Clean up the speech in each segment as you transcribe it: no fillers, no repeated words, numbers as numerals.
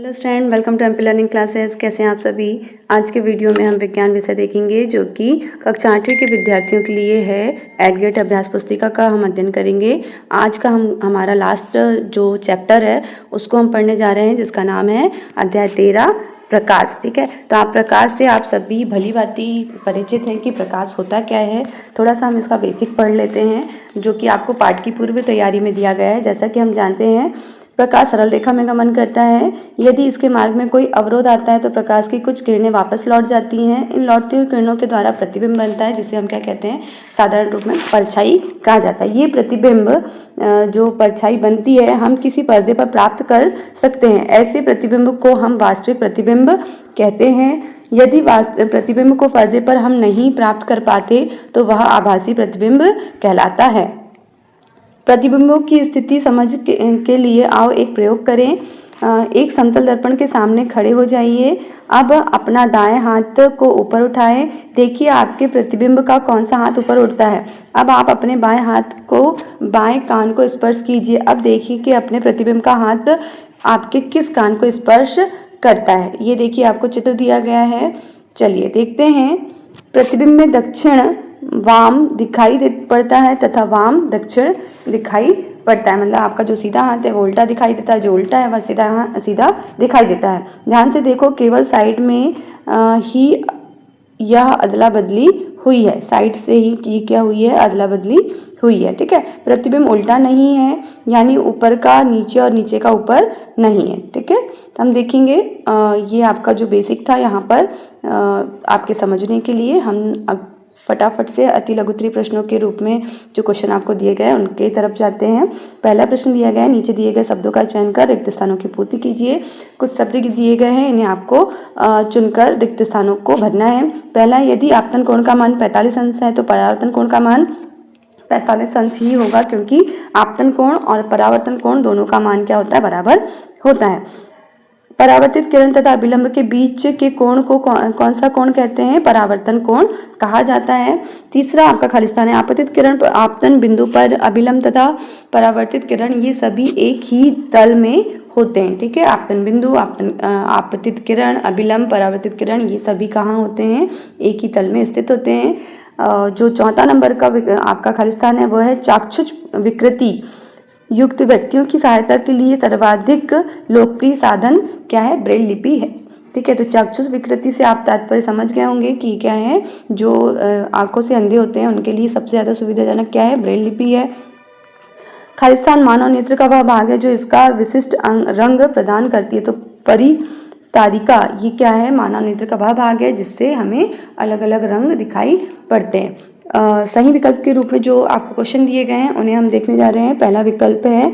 Hello student, welcome to MP learning classes. कैसे हैं आप सभी। आज के वीडियो में हम विज्ञान विषय देखेंगे जो कि कक्षा 8वीं के विद्यार्थियों के लिए है। एडगेट अभ्यास पुस्तिका का हम अध्ययन करेंगे। आज का हमारा लास्ट जो चैप्टर है उसको हम पढ़ने जा रहे हैं, जिसका नाम है अध्याय 13 प्रकाश। ठीक है, तो आप प्रकाश से आप सभी भली भांति परिचित हैं कि प्रकाश होता क्या है। थोड़ा सा हम इसका बेसिक पढ़ लेते हैं जो कि आपको पाठ की पूर्व तैयारी में दिया गया है। जैसा कि हम जानते हैं, प्रकाश सरल रेखा में गमन करता है। यदि इसके मार्ग में कोई अवरोध आता है तो प्रकाश की कुछ किरणें वापस लौट जाती हैं। इन लौटती हुई किरणों के द्वारा प्रतिबिंब बनता है, जिसे हम क्या कहते हैं, साधारण रूप में परछाई कहा जाता है। ये प्रतिबिंब जो परछाई बनती है हम किसी पर्दे पर प्राप्त कर सकते हैं। ऐसे प्रतिबिंब को हम वास्तविक प्रतिबिंब कहते हैं। यदि प्रतिबिंब को पर्दे पर हम नहीं प्राप्त कर पाते तो वह आभासी प्रतिबिंब कहलाता है। प्रतिबिंबों की स्थिति समझ के लिए आओ एक प्रयोग करें। एक समतल दर्पण के सामने खड़े हो जाइए। अब अपना दाएं हाथ को ऊपर उठाएं। देखिए आपके प्रतिबिंब का कौन सा हाथ ऊपर उठता है। अब आप अपने बाएं हाथ को बाएं कान को स्पर्श कीजिए। अब देखिए कि अपने प्रतिबिंब का हाथ आपके किस कान को स्पर्श करता है। ये देखिए आपको चित्र दिया गया है। चलिए देखते हैं। प्रतिबिंब में दक्षिण वाम दिखाई पड़ता है तथा वाम दक्षिण दिखाई पड़ता है। मतलब आपका जो सीधा हाथ है वो उल्टा दिखाई देता है, जो उल्टा है वह सीधा दिखाई देता है। ध्यान से देखो, केवल साइड में ही यह अदला बदली हुई है। साइड से ही क्या हुई है, अदला बदली हुई है। ठीक है, प्रतिबिंब उल्टा नहीं है, यानी ऊपर का नीचे और नीचे का ऊपर नहीं है। ठीक है, तो हम देखेंगे ये आपका जो बेसिक था यहाँ पर आपके समझने के लिए। हम फटाफट से अति लघुत्तरीय प्रश्नों के रूप में जो क्वेश्चन आपको दिए गए हैं उनके तरफ जाते हैं। पहला प्रश्न दिया गया है, नीचे दिए गए शब्दों का चयन कर रिक्त स्थानों की पूर्ति कीजिए। कुछ शब्द दिए गए हैं, इन्हें आपको चुनकर रिक्त स्थानों को भरना है। पहला, यदि आपतन कोण का मान 45 अंश है तो परावर्तन कोण का मान 45 अंश ही होगा, क्योंकि आपतन कोण और परावर्तन कोण दोनों का मान क्या होता है, बराबर होता है। परावर्तित किरण तथा अभिलंब के बीच के कोण को कौन सा कोण कहते हैं, परावर्तन कोण कहा जाता है। तीसरा आपका खाली स्थान है। आपतित किरण आपतन बिंदु पर, अभिलंब तथा परावर्तित किरण ये सभी एक ही तल में होते हैं। ठीक है, आपतन बिंदु, आपतित किरण, अभिलंब, परावर्तित किरण ये सभी कहाँ होते हैं, एक ही तल में स्थित होते हैं। जो चौथा नंबर का आपका खाली स्थान है वह है चाक्षुष विकृति युक्त व्यक्तियों की सहायता के लिए सर्वाधिक लोकप्रिय साधन क्या है, ब्रेल लिपि है। ठीक है, तो चाक्षुष विकृति से आप तात्पर्य समझ गए होंगे कि क्या है, जो आंखों से अंधे होते हैं उनके लिए सबसे ज़्यादा सुविधाजनक क्या है, ब्रेल लिपि है। खाली स्थान मानव नेत्र का वह भाग है जो इसका विशिष्ट रंग प्रदान करती है। तो परितारिका ये क्या है, मानव नेत्र का वह भाग है जिससे हमें अलग अलग रंग दिखाई पड़ते हैं। सही विकल्प के रूप में जो आपको क्वेश्चन दिए गए हैं उन्हें हम देखने जा रहे हैं। पहला विकल्प है,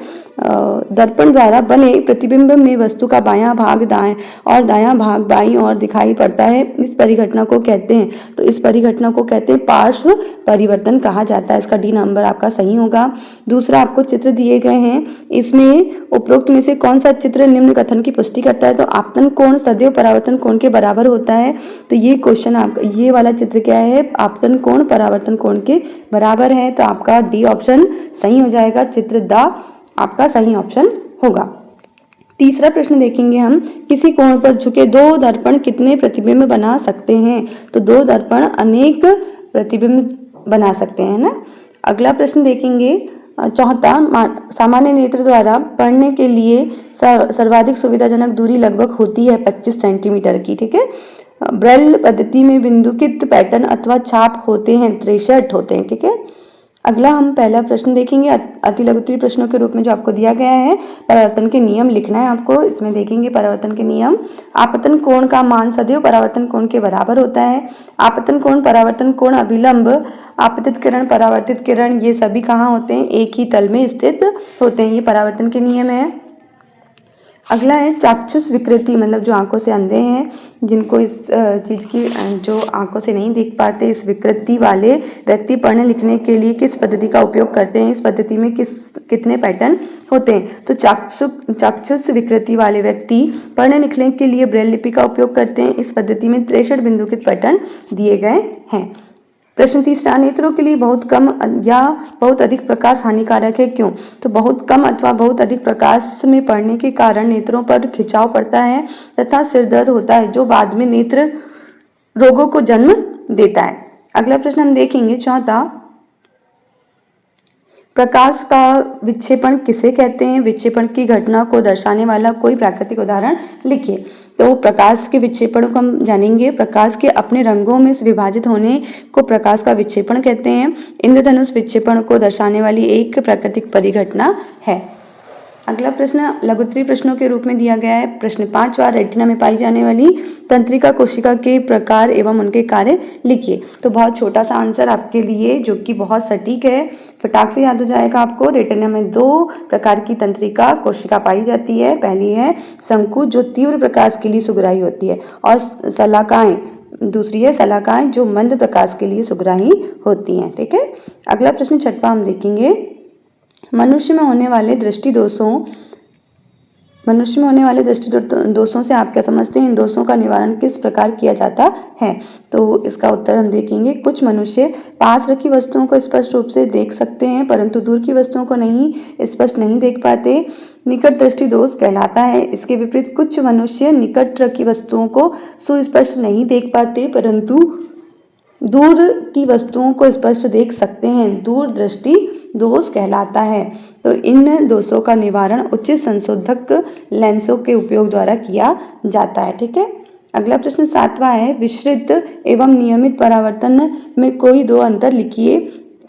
दर्पण द्वारा बने प्रतिबिंब में वस्तु का बायां भाग दाएं और दायां भाग बाईं ओर दिखाई पड़ता है। इस परिघटना को कहते हैं, तो इस परिघटना को कहते हैं पार्श्व परिवर्तन कहा जाता है। इसका डी नंबर आपका सही होगा। दूसरा आपको चित्र दिए गए हैं, इसमें उपरोक्त में से कौन सा चित्र निम्न कथन की पुष्टि करता है। तो आपतन कोण सदैव परावर्तन कोण के बराबर होता है। तो ये क्वेश्चन आपका, ये वाला चित्र क्या है, आपतन कोण परावर्तन कोण के बराबर है। तो आपका डी ऑप्शन सही हो जाएगा। चित्र द आपका सही ऑप्शन होगा। तीसरा प्रश्न देखेंगे हम, किसी कोण पर झुके दो दर्पण कितने प्रतिबिंब बना सकते हैं। तो दो दर्पण अनेक प्रतिबिंब बना सकते हैं ना। अगला प्रश्न देखेंगे, चौथा, सामान्य नेत्र द्वारा पढ़ने के लिए सर्वाधिक सुविधाजनक दूरी लगभग होती है 25 सेंटीमीटर की। ठीक है, ब्रेल पद्धति में बिंदुकित पैटर्न अथवा छाप होते हैं, 63 होते हैं। ठीक है, अगला हम पहला प्रश्न देखेंगे अति लघुत्तरीय प्रश्नों के रूप में जो आपको दिया गया है। परावर्तन के नियम लिखना है आपको। इसमें देखेंगे परावर्तन के नियम। आपतन कोण का मान सदैव परावर्तन कोण के बराबर होता है। आपतन कोण, परावर्तन कोण, अभिलंब, आपतित किरण, परावर्तित किरण ये सभी कहाँ होते हैं, एक ही तल में स्थित होते हैं। ये परावर्तन के नियम है। अगला है चाक्षुष विकृति, मतलब जो आंखों से अंधे हैं, जिनको इस चीज़ की, जो आंखों से नहीं देख पाते, इस विकृति वाले व्यक्ति पढ़ने लिखने के लिए किस पद्धति का उपयोग करते हैं। इस पद्धति में कितने पैटर्न होते हैं। तो चाक्षुष विकृति वाले व्यक्ति पढ़ने लिखने के लिए ब्रेल लिपि का उपयोग करते हैं। इस पद्धति में 63 बिंदुकित पैटर्न दिए गए हैं। प्रश्न तीसरा, नेत्रों के लिए बहुत कम या बहुत अधिक प्रकाश हानिकारक है, क्यों? तो बहुत कम अथवा बहुत अधिक प्रकाश में पड़ने के कारण नेत्रों पर खिंचाव पड़ता है तथा सिर दर्द होता है, जो बाद में नेत्र रोगों को जन्म देता है। अगला प्रश्न हम देखेंगे, चौथा, प्रकाश का विक्षेपण किसे कहते हैं? विक्षेपण की घटना को दर्शाने वाला कोई प्राकृतिक उदाहरण लिखिए। तो प्रकाश के विक्षेपण को हम जानेंगे। प्रकाश के अपने रंगों में से विभाजित होने को प्रकाश का विक्षेपण कहते हैं। इंद्रधनुष विक्षेपण को दर्शाने वाली एक प्राकृतिक परिघटना है। अगला प्रश्न लघुत्तरीय प्रश्नों के रूप में दिया गया है। प्रश्न 5वां, रेटिना में पाई जाने वाली तंत्रिका कोशिका के प्रकार एवं उनके कार्य लिखिए। तो बहुत छोटा सा आंसर आपके लिए जो कि बहुत सटीक है, फटाक से याद हो जाएगा आपको। रेटिना में 2 प्रकार की तंत्रिका कोशिका पाई जाती है। पहली है शंकु, जो तीव्र प्रकाश के लिए सुगराही होती है, और शलाकाएं, दूसरी है शलाकाएं, जो मंद प्रकाश के लिए सुगराही होती हैं। ठीक है। अगला प्रश्न 6वां हम देखेंगे, मनुष्य में होने वाले दृष्टि दोषों से आप क्या समझते हैं? इन दोषों का निवारण किस प्रकार किया जाता है? तो इसका उत्तर हम देखेंगे। कुछ मनुष्य पास रखी वस्तुओं को स्पष्ट रूप से देख सकते हैं, परंतु दूर की वस्तुओं को स्पष्ट नहीं देख पाते, निकट दृष्टि दोष कहलाता है। इसके विपरीत कुछ मनुष्य निकट रखी वस्तुओं को सुस्पष्ट नहीं देख पाते, परंतु दूर की वस्तुओं को स्पष्ट देख सकते हैं, दूर दृष्टि दोष कहलाता है। तो इन दोषों का निवारण उचित संशोधक लेंसों के उपयोग द्वारा किया जाता है। ठीक है। अगला प्रश्न 7वां है, विस्तृत एवं नियमित परावर्तन में कोई 2 अंतर लिखिए।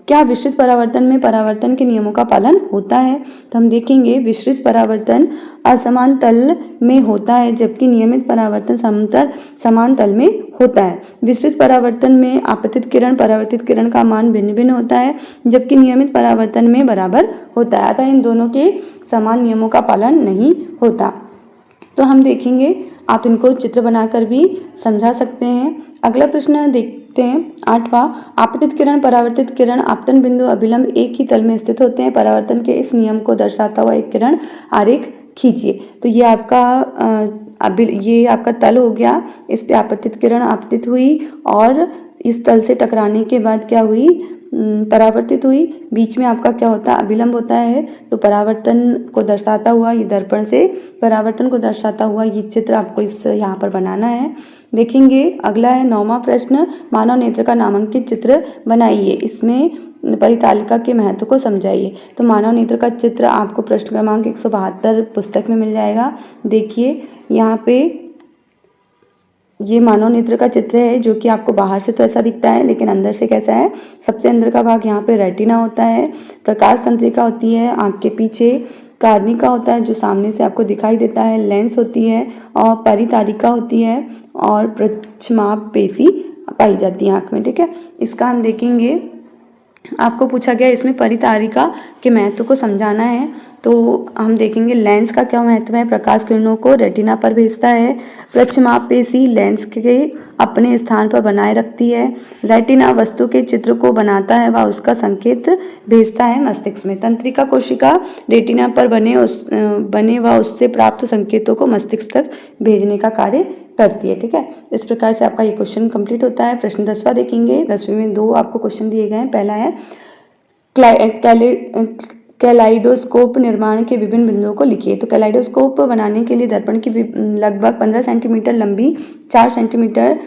क्या विस्तृत परावर्तन में परावर्तन के नियमों का पालन होता है? तो हम देखेंगे, विस्तृत परावर्तन असमान तल में होता है, जबकि नियमित परावर्तन समान तल में होता है। विस्तृत परावर्तन में आपतित किरण परावर्तित किरण का मान भिन्न भिन्न होता है, जबकि नियमित परावर्तन में बराबर होता है। अतः इन दोनों के समान नियमों का पालन नहीं होता। तो हम देखेंगे, आप इनको चित्र बनाकर भी समझा सकते हैं। अगला प्रश्न देखते हैं 8वां, आपतित किरण परावर्तित किरण आपतन बिंदु अभिलंब एक ही तल में स्थित होते हैं। परावर्तन के इस नियम को दर्शाता हुआ एक किरण आरेख खींचिए। तो ये आपका तल हो गया, इस पे आपतित किरण आपतित हुई और इस तल से टकराने के बाद क्या हुई? परावर्तित हुई। बीच में आपका क्या होता है? अभिलंब होता है। तो परावर्तन को दर्शाता हुआ ये दर्पण से परावर्तन को दर्शाता हुआ ये चित्र आपको यहाँ पर बनाना है। देखेंगे, अगला है 9वां प्रश्न, मानव नेत्र का नामांकित चित्र बनाइए। इसमें परितालिका के महत्व को समझाइए। तो मानव नेत्र का चित्र आपको प्रश्न क्रमांक 172 पुस्तक में मिल जाएगा। देखिए, यहाँ पे ये मानव नेत्र का चित्र है, जो कि आपको बाहर से तो ऐसा दिखता है, लेकिन अंदर से कैसा है? सबसे अंदर का भाग यहाँ पे रेटिना होता है, प्रकाश तंत्रिका होती है, आँख के पीछे कार्निका होता है जो सामने से आपको दिखाई देता है, लेंस होती है और परितारिका होती है और प्रक्षेपण पेशी पाई जाती है आँख में। ठीक है। इसका हम देखेंगे, आपको पूछा गया इसमें परितारिका के महत्व को समझाना है। तो हम देखेंगे लेंस का क्या महत्व है। प्रकाश किरणों को रेटिना पर भेजता है। प्रक्षेपण पेशी लेंस के अपने स्थान पर बनाए रखती है। रेटिना वस्तु के चित्र को बनाता है व उसका संकेत भेजता है मस्तिष्क में। तंत्रिका कोशिका रेटिना पर बने व उससे प्राप्त संकेतों को मस्तिष्क तक भेजने का कार्य करती है। ठीक है। इस प्रकार से आपका ये क्वेश्चन कंप्लीट होता है। प्रश्न 10वां देखेंगे। 10वीं में 2 आपको क्वेश्चन दिए गए हैं। पहला है कैलाइडोस्कोप निर्माण के विभिन्न बिंदुओं को लिखिए। तो कैलाइडोस्कोप बनाने के लिए दर्पण की लगभग 15 सेंटीमीटर लंबी, 4 सेंटीमीटर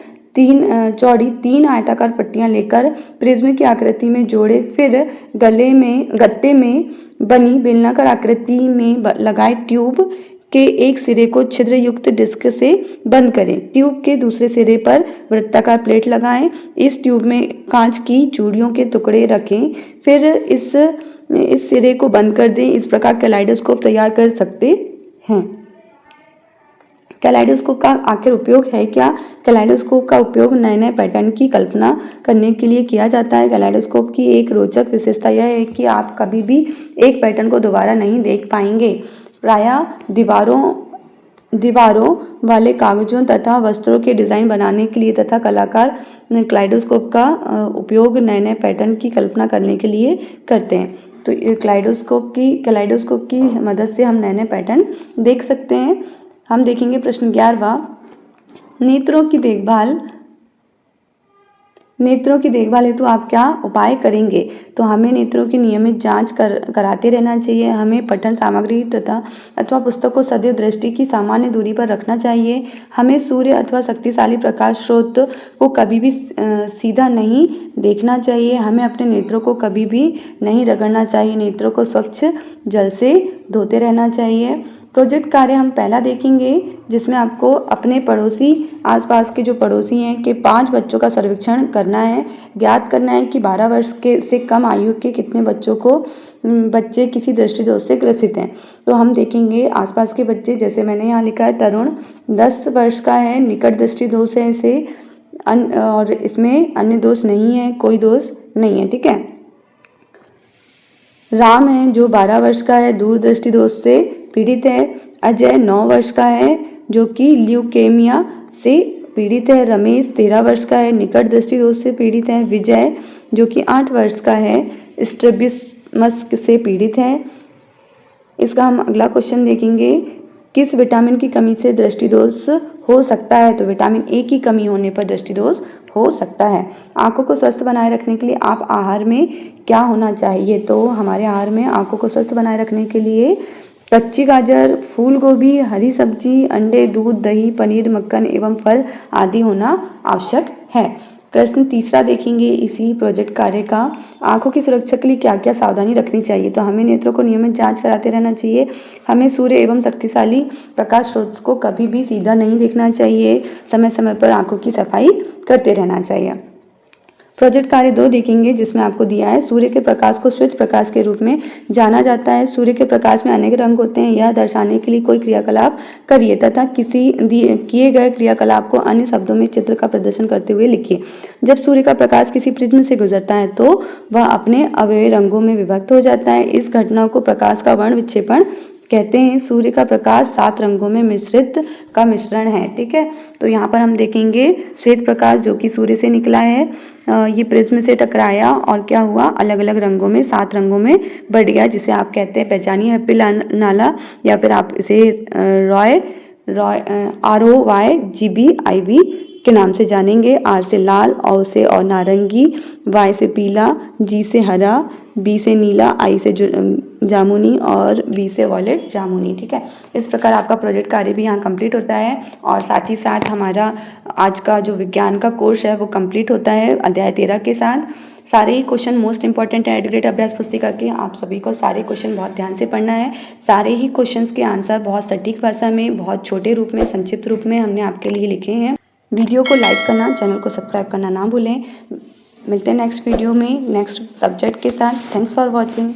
चौड़ी 3 आयताकार पट्टियां लेकर प्रिज्म की आकृति में जोड़े, फिर गत्ते में बनी बेलनाकार आकृति में लगाए ट्यूब के एक सिरे को छिद्र युक्त डिस्क से बंद करें। ट्यूब के दूसरे सिरे पर वृत्ताकार प्लेट लगाएं। इस ट्यूब में कांच की चूड़ियों के टुकड़े रखें, फिर इस सिरे को बंद कर दें। इस प्रकार कैलाइडोस्कोप तैयार कर सकते हैं। कैलाइडोस्कोप का आखिर उपयोग है क्या? कैलाइडोस्कोप का उपयोग नए नए पैटर्न की कल्पना करने के लिए किया जाता है। कैलाइडोस्कोप की एक रोचक विशेषता यह है कि आप कभी भी एक पैटर्न को दोबारा नहीं देख पाएंगे। प्रायः दीवारों वाले कागजों तथा वस्त्रों के डिजाइन बनाने के लिए तथा कलाकार कैलाइडोस्कोप का उपयोग नए नए पैटर्न की कल्पना करने के लिए करते हैं। तो कैलाइडोस्कोप की मदद से हम नए नए पैटर्न देख सकते हैं। हम देखेंगे प्रश्न 11वां, नेत्रों की देखभाल नेत्रों की देखभाल हेतु आप क्या उपाय करेंगे? तो हमें नेत्रों की नियमित जांच कराते रहना चाहिए। हमें पठन सामग्री अथवा पुस्तक को सदैव दृष्टि की सामान्य दूरी पर रखना चाहिए। हमें सूर्य अथवा शक्तिशाली प्रकाश स्रोत को कभी भी सीधा नहीं देखना चाहिए। हमें अपने नेत्रों को कभी भी नहीं रगड़ना चाहिए। नेत्रों को स्वच्छ जल से धोते रहना चाहिए। प्रोजेक्ट कार्य हम पहला देखेंगे, जिसमें आपको अपने पड़ोसी, आसपास के जो पड़ोसी हैं के 5 बच्चों का सर्वेक्षण करना है। ज्ञात करना है कि 12 वर्ष के से कम आयु के कितने बच्चे किसी दृष्टि दोष से ग्रसित हैं। तो हम देखेंगे आसपास के बच्चे, जैसे मैंने यहाँ लिखा है तरुण 10 वर्ष का है, निकट दृष्टि दोष है इसे, और इसमें अन्य दोष नहीं है, कोई दोष नहीं है, ठीक है। राम है जो 12 वर्ष का है, दूरदृष्टि दोष से पीड़ित है। अजय 9 वर्ष का है जो कि ल्यूकेमिया से पीड़ित है। रमेश 13 वर्ष का है, निकट दृष्टि दोष से पीड़ित है। विजय जो कि 8 वर्ष का है, स्ट्रैबिस्मस से पीड़ित है। इसका हम अगला क्वेश्चन देखेंगे, किस विटामिन की कमी से दृष्टि दोष हो सकता है? तो विटामिन ए की कमी होने पर दृष्टि दोष हो सकता है। आंखों को स्वस्थ बनाए रखने के लिए आप आहार में क्या होना चाहिए? तो हमारे आहार में आंखों को स्वस्थ बनाए रखने के लिए कच्ची गाजर, फूल गोभी, हरी सब्जी, अंडे, दूध, दही, पनीर, मक्खन एवं फल आदि होना आवश्यक है। प्रश्न तीसरा देखेंगे इसी प्रोजेक्ट कार्य का, आंखों की सुरक्षा के लिए क्या क्या सावधानी रखनी चाहिए? तो हमें नेत्रों को नियमित जांच कराते रहना चाहिए। हमें सूर्य एवं शक्तिशाली प्रकाश स्रोत को कभी भी सीधा नहीं देखना चाहिए। समय समय पर आंखों की सफाई करते रहना चाहिए। प्रोजेक्ट कार्य 2 देखेंगे, जिसमें आपको दिया है सूर्य के प्रकाश को श्वेत प्रकाश के रूप में जाना जाता है। सूर्य के प्रकाश में अनेक रंग होते हैं। यह दर्शाने के लिए कोई क्रियाकलाप करिए तथा किसी किए गए क्रियाकलाप को अन्य शब्दों में चित्र का प्रदर्शन करते हुए लिखिए। जब सूर्य का प्रकाश किसी प्रिज्म से गुजरता है तो वह अपने अवयव रंगों में विभक्त हो जाता है। इस घटना को प्रकाश का वर्ण विक्षेपण कहते हैं। सूर्य का प्रकाश 7 रंगों में मिश्रित का मिश्रण है, ठीक है। तो यहाँ पर हम देखेंगे श्वेत प्रकाश जो कि सूर्य से निकला है, ये प्रिज्म से टकराया और क्या हुआ, अलग अलग रंगों में 7 रंगों में बढ़ गया, जिसे आप कहते हैं, पहचानिए, हैप्पी नाला, या फिर आप इसे ROYGBIV के नाम से जानेंगे। आर से लाल, ओ से और नारंगी, वाई से पीला, जी से हरा, बी से नीला, आई से जामुनी और बी से वॉयलेट जामुनी, ठीक है। इस प्रकार आपका प्रोजेक्ट कार्य भी यहाँ कंप्लीट होता है और साथ ही साथ हमारा आज का जो विज्ञान का कोर्स है वो कंप्लीट होता है अध्याय 13 के साथ। सारे ही क्वेश्चन मोस्ट इंपॉर्टेंट है एडग्रेड अभ्यास पुस्तिका के। आप सभी को सारे क्वेश्चन बहुत ध्यान से पढ़ना है। सारे ही क्वेश्चंस के आंसर बहुत सटीक भाषा में, बहुत छोटे रूप में, संक्षिप्त रूप में हमने आपके लिए लिखे हैं। वीडियो को लाइक करना, चैनल को सब्सक्राइब करना ना भूलें। मिलते हैं नेक्स्ट वीडियो में नेक्स्ट सब्जेक्ट के साथ। Thanks for watching.